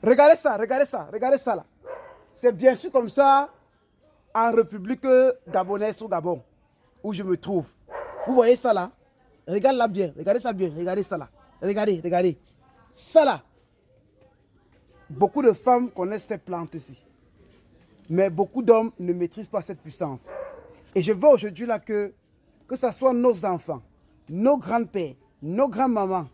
Regardez ça, regardez ça, regardez ça là. C'est bien sûr comme ça en République gabonaise au Gabon, où je me trouve. Vous voyez ça là? Regarde là bien, regardez ça bien, regardez ça là. Regardez, regardez. Ça là. Beaucoup de femmes connaissent ces plantes ici. Mais beaucoup d'hommes ne maîtrisent pas cette puissance. Et je veux aujourd'hui là que ce soit nos enfants, nos grands-pères, nos grands-mamans,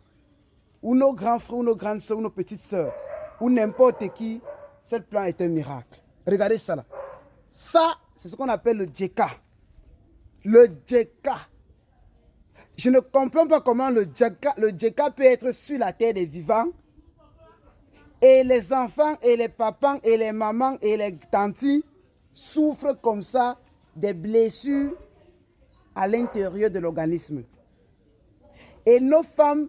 ou nos grands frères, ou nos grandes soeurs, ou nos petites soeurs, ou n'importe qui, cette plante est un miracle. Regardez ça là. Ça, c'est ce qu'on appelle le djeka. Le djeka. Je ne comprends pas comment le djeka peut être sur la terre des vivants. Et les enfants, et les papas, et les mamans, et les tantis souffrent comme ça des blessures à l'intérieur de l'organisme. Et nos femmes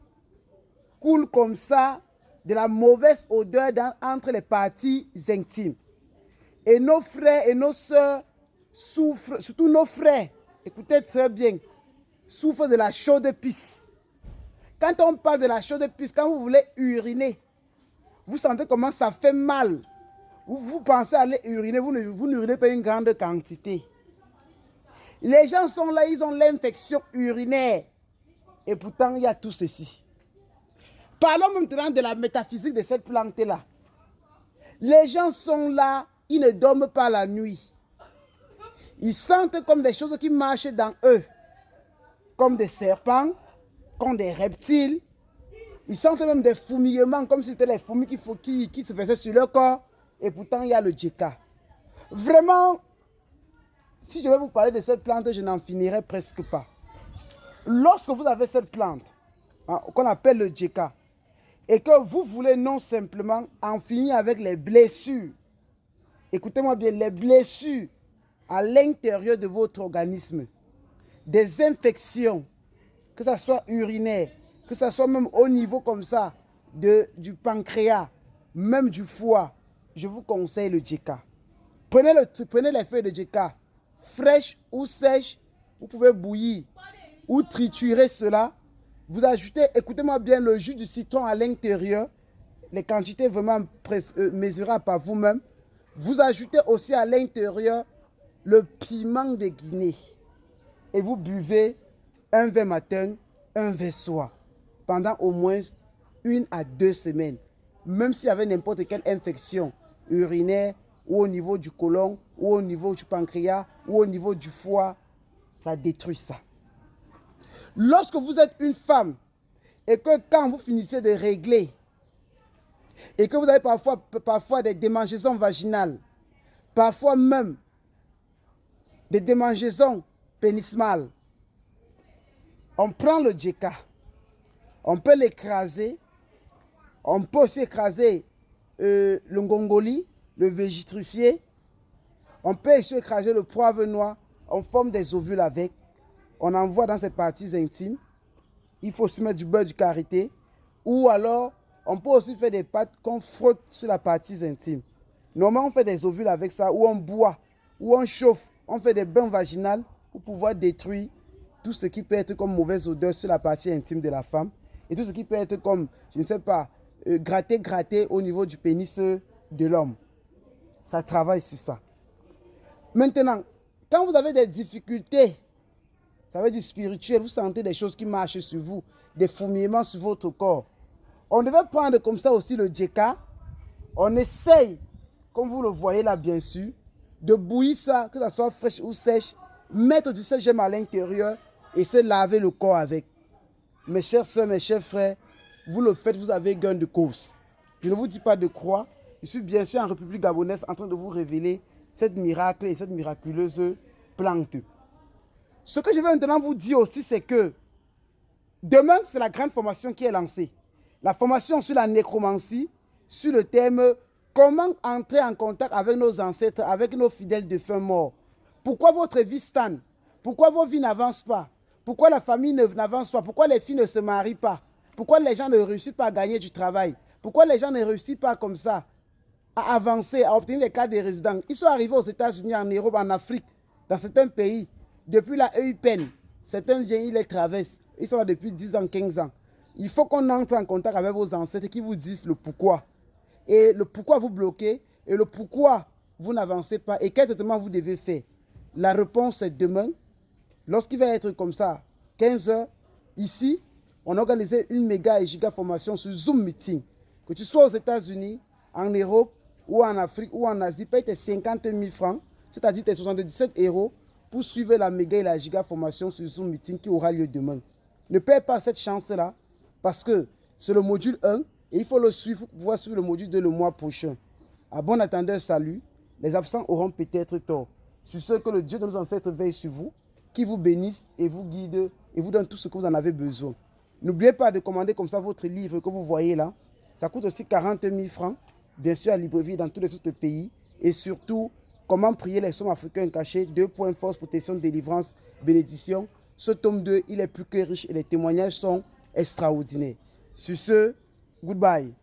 coulent comme ça de la mauvaise odeur entre les parties intimes. Et nos frères et nos sœurs souffrent, surtout nos frères, écoutez très bien, souffrent de la chaude pisse. Quand on parle de la chaude pisse, quand vous voulez uriner, vous sentez comment ça fait mal. Vous pensez aller uriner, vous n'urinez pas une grande quantité. Les gens sont là, ils ont l'infection urinaire. Et pourtant, il y a tout ceci. Parlons maintenant de la métaphysique de cette plante-là. Les gens sont là, ils ne dorment pas la nuit. Ils sentent comme des choses qui marchent dans eux. Comme des serpents, comme des reptiles. Ils sentent même des fourmillements, comme si c'était les fourmis qui se faisaient sur leur corps. Et pourtant, il y a le djeka. Vraiment, si je vais vous parler de cette plante, je n'en finirai presque pas. Lorsque vous avez cette plante, qu'on appelle le djeka, et que vous voulez non simplement en finir avec les blessures, écoutez-moi bien, les blessures à l'intérieur de votre organisme, des infections, que ce soit urinaire, que ce soit même au niveau comme ça, du pancréas, même du foie, je vous conseille le djeka. Prenez les feuilles de djeka, fraîches ou sèches, vous pouvez bouillir ou triturer cela. Vous ajoutez, écoutez-moi bien, le jus du citron à l'intérieur, les quantités vraiment mesurables par vous-même. Vous ajoutez aussi à l'intérieur le piment de Guinée. Et vous buvez un verre matin, un verre soir, pendant au moins 1 à 2 semaines. Même s'il y avait n'importe quelle infection urinaire, ou au niveau du côlon, ou au niveau du pancréas, ou au niveau du foie, ça détruit ça. Lorsque vous êtes une femme, et que quand vous finissez de régler, et que vous avez parfois des démangeaisons vaginales, parfois même des démangeaisons pénismales, on prend le djeka, on peut l'écraser, on peut aussi écraser le ngongoli, le végétrifié, on peut aussi écraser le poivre noir, on forme des ovules avec, on envoie dans ses parties intimes, il faut aussi mettre du beurre de karité, ou alors on peut aussi faire des pâtes qu'on frotte sur la partie intime. Normalement on fait des ovules avec ça, ou on boit, ou on chauffe, on fait des bains vaginales pour pouvoir détruire tout ce qui peut être comme mauvaise odeur sur la partie intime de la femme, et tout ce qui peut être comme, je ne sais pas, gratter au niveau du pénis de l'homme. Ça travaille sur ça. Maintenant, quand vous avez des difficultés, ça veut dire spirituel, vous sentez des choses qui marchent sur vous, des fourmillements sur votre corps. On devait prendre comme ça aussi le djeka. On essaye, comme vous le voyez là bien sûr, de bouillir ça, que ça soit fraîche ou sèche, mettre du sel à l'intérieur et se laver le corps avec. Mes chères soeurs, mes chers frères, vous le faites, vous avez gain de cause. Je ne vous dis pas de croix. Je suis bien sûr en République gabonaise en train de vous révéler cette miracle et cette miraculeuse plante. Ce que je vais maintenant vous dire aussi, c'est que demain, c'est la grande formation qui est lancée. La formation sur la nécromancie, sur le thème « Comment entrer en contact avec nos ancêtres, avec nos fidèles défunts morts ?» Pourquoi votre vie stagne? Pourquoi vos vies n'avancent pas? Pourquoi la famille n'avance pas? Pourquoi les filles ne se marient pas? Pourquoi les gens ne réussissent pas à gagner du travail? Pourquoi les gens ne réussissent pas comme ça à avancer, à obtenir les cartes de résidents? Ils sont arrivés aux États-Unis, en Europe, en Afrique, dans certains pays. Depuis là, eux, ils peinent. Certains viennent, ils les traversent. Ils sont là depuis 10 ans, 15 ans. Il faut qu'on entre en contact avec vos ancêtres qui vous disent le pourquoi. et le pourquoi vous bloquez et le pourquoi vous n'avancez pas et quel traitement vous devez faire. La réponse est demain. Lorsqu'il va être comme ça, 15 h, ici, on a organisé une méga et giga formation sur Zoom Meeting. Que tu sois aux États-Unis, en Europe, ou en Afrique, ou en Asie, paye tes 50 000 francs, c'est-à-dire tes 77 € pour suivre la méga et la giga formation sur Zoom Meeting qui aura lieu demain. Ne perds pas cette chance-là, parce que c'est le module 1, et il faut le suivre pour pouvoir suivre le module 2 le mois prochain. À bon attendeur, salut. Les absents auront peut-être tort. Sur ce, que le Dieu de nos ancêtres veille sur vous, qui vous bénisse et vous guide et vous donne tout ce que vous en avez besoin. N'oubliez pas de commander comme ça votre livre que vous voyez là. Ça coûte aussi 40 000 francs, bien sûr à Libreville dans tous les autres pays. Et surtout, comment prier les sommes africains cachés, 2 points force, protection, délivrance, bénédiction. Ce tome 2, il est plus que riche et les témoignages sont extraordinaires. Sur ce, goodbye.